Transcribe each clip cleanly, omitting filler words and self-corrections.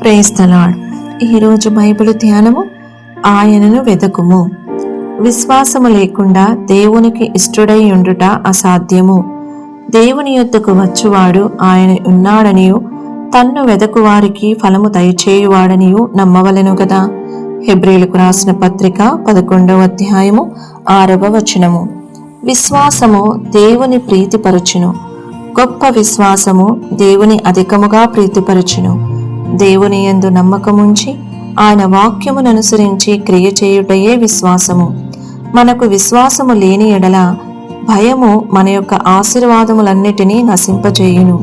Praise the lord. ఈరోజు Bible ధ్యానము, ఆయనను వెదకుము. విశ్వాసము లేకుండా దేవునికి ఇష్టడై ఉండుట అసాధ్యము. దేవుని యొద్దకు వచ్చువాడు ఆయన ఉన్నాడనియు తన్ను వెదకు వారికి ఫలము దయచేయువాడనియు నమ్మవలెను గదా. హెబ్రీయులకు రాసిన పత్రిక 11వ అధ్యాయము 6వ వచనము. విశ్వాసము దేవుని ప్రీతిపరచును. గొప్ప విశ్వాసము దేవుని అధికముగా ప్రీతిపరచును. దేవుని యందు నమ్మకముంచి ఆయన వాక్యమును అనుసరించి క్రియ చేయుటయే విశ్వాసము. మనకు విశ్వాసము లేని ఎడల భయము మన యొక్క ఆశీర్వాదములన్నిటినీ నశింపచేయును.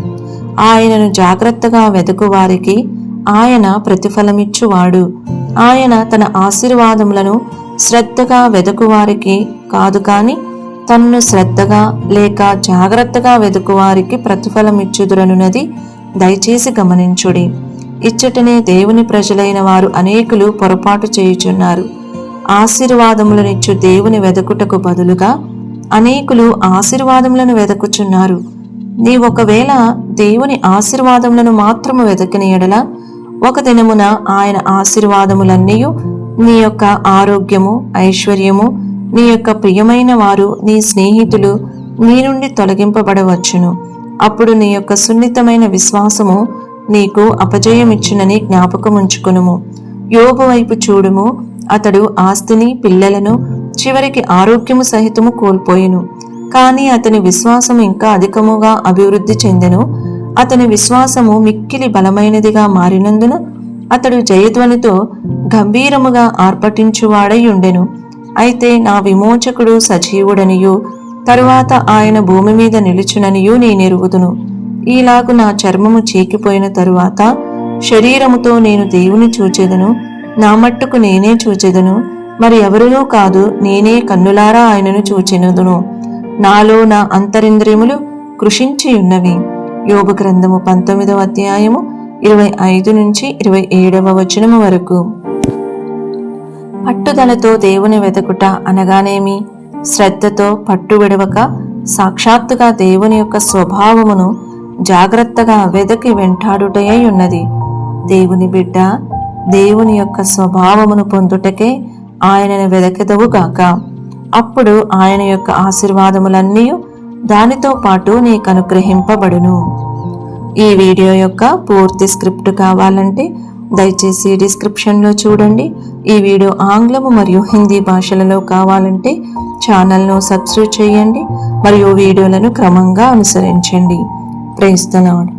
ఆయనను జాగ్రత్తగా వెతుకు వారికి ఆయన ప్రతిఫలమిచ్చువాడు. ఆయన తన ఆశీర్వాదములను శ్రద్ధగా వెతుకు వారికి కాదు కాని తన్ను శ్రద్ధగా లేక జాగ్రత్తగా వెతుకు వారికి ప్రతిఫలమిచ్చుదురనున్నది దయచేసి గమనించుడి. ఇచ్చటనే దేవుని ప్రజలైన వారు అనేకులు పొరపాటు చేయుచున్నారు. ఆశీర్వాదములనిచ్చు దేవుని వెదకుటకు బదులుగా అనేకులు ఆశీర్వాదములను వెదకుచున్నారు. నీవొకవేళ దేవుని ఆశీర్వాదములను మాత్రము వెదకిన ఎడల ఒక దినమున ఆయన ఆశీర్వాదములన్నీయు నీ యొక్క ఆరోగ్యము, ఐశ్వర్యము, నీ యొక్క ప్రియమైన వారు, నీ స్నేహితులు నీ నుండి తొలగింపబడవచ్చును. అప్పుడు నీ యొక్క సున్నితమైన విశ్వాసము నీకు అపజయమిచ్చునని జ్ఞాపకముంచుకొనుము. యోబు వైపు చూడుము. అతడు ఆస్తిని, పిల్లలను, చివరికి ఆరోగ్యము సహితము కోల్పోయెను. కానీ అతని విశ్వాసము ఇంకా అధికముగా అభివృద్ధి చెందెను. అతని విశ్వాసము మిక్కిలి బలమైనదిగా మారినందున అతడు జయధ్వనితో గంభీరముగా ఆర్భటించువాడై ఉండెను. అయితే నా విమోచకుడు సజీవుడనియు తరువాత ఆయన భూమి మీద నిలుచుననియు నేనెరుగుదును. ఈలాగు నా చర్మము చీకిపోయిన తరువాత శరీరముతో నేను దేవుని చూచెదను. నా మట్టుకు నేనే చూచెదను, మరి ఎవరునూ కాదు, నేనే కన్నులారా ఆయనను చూచెదను. నాలో నా అంతరింద్రియములు కృషించి ఉన్నవి. యోబు గ్రంథము 19వ అధ్యాయము 25 నుంచి 27వ వచనము వరకు. పట్టుదలతో దేవుని వెతకుట అనగానేమి? శ్రద్ధతో పట్టు విడవక సాక్షాత్తుగా దేవుని యొక్క స్వభావమును జాగ్రత్తగా వెదకి వెంటాడుటయై ఉన్నది. దేవుని బిడ్డ, దేవుని యొక్క స్వభావమును పొందుటకే ఆయనను వెదకెదవుగాక. అప్పుడు ఆయన యొక్క ఆశీర్వాదములన్నీ దానితో పాటు నీకు అనుగ్రహింపబడును. ఈ వీడియో యొక్క పూర్తి స్క్రిప్ట్ కావాలంటే దయచేసి డిస్క్రిప్షన్లో చూడండి. ఈ వీడియో ఆంగ్లము మరియు హిందీ భాషలలో కావాలంటే ఛానల్ను సబ్స్క్రైబ్ చేయండి మరియు వీడియోలను క్రమంగా అనుసరించండి. Praise the lord.